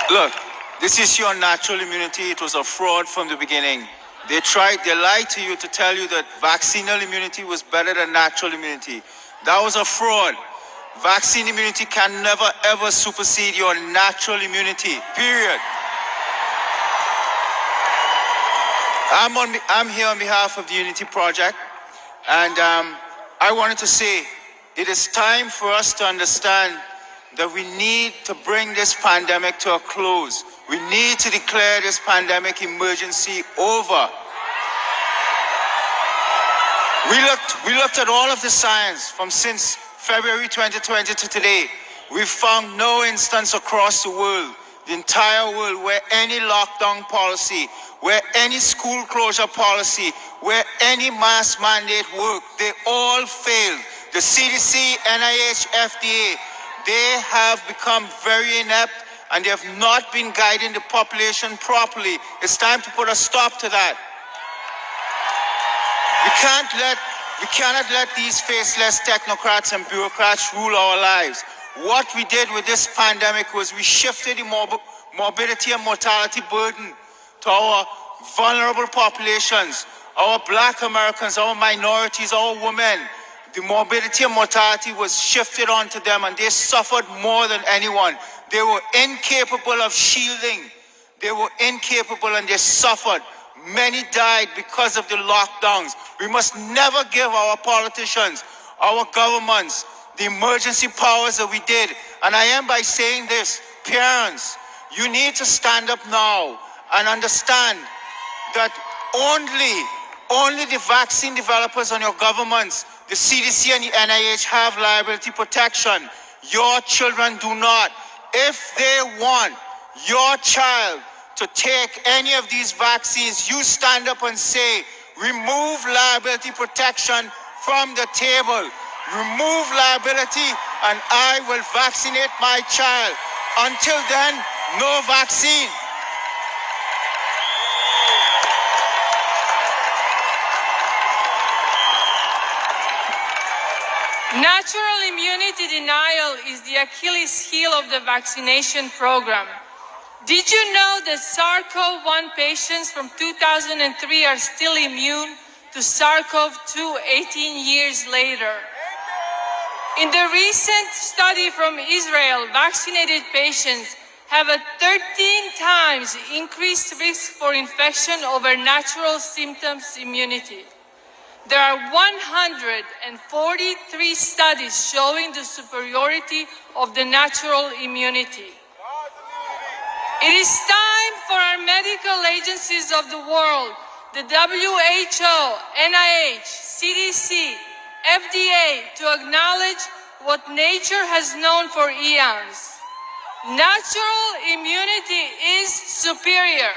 Look, this issue on natural immunity, it was a fraud from the beginning. They lied to you to tell you that vaccinal immunity was better than natural immunity. That was a fraud. Vaccine immunity can never ever supersede your natural immunity, period. I'm here on behalf of the Unity Project, and I wanted to say it is time for us to understand that we need to bring this pandemic to a close. We need to declare this pandemic emergency over. We looked at all of the science from since February 2020 to today. We've found no instance across the world, the entire world, where any lockdown policy, where any school closure policy, where any mask mandate worked. They all failed. The CDC, NIH, FDA, they have become very inept and they have not been guiding the population properly. It's time to put a stop to that. We cannot let these faceless technocrats and bureaucrats rule our lives. What we did with this pandemic was we shifted the morbidity and mortality burden to our vulnerable populations, our Black Americans, our minorities, our women. The morbidity and mortality was shifted onto them and they suffered more than anyone. They were incapable of shielding. They were incapable and they suffered. Many died because of the lockdowns. We must never give our politicians, our governments, the emergency powers that we did. And I end by saying this, parents, you need to stand up now and understand that only the vaccine developers and your governments, the CDC and the NIH have liability protection. Your children do not. If they want your child to take any of these vaccines, you stand up and say, remove liability protection from the table. Remove liability and I will vaccinate my child. Until then, no vaccine. Natural immunity denial is the Achilles heel of the vaccination program. Did you know that SARS-CoV-1 patients from 2003 are still immune to SARS-CoV-2 18 years later? In the recent study from Israel, vaccinated patients have a 13 times increased risk for infection over natural symptoms immunity. There are 143 studies showing the superiority of the natural immunity. It is time for our medical agencies of the world, the WHO, NIH, CDC, FDA, to acknowledge what nature has known for eons. Natural immunity is superior.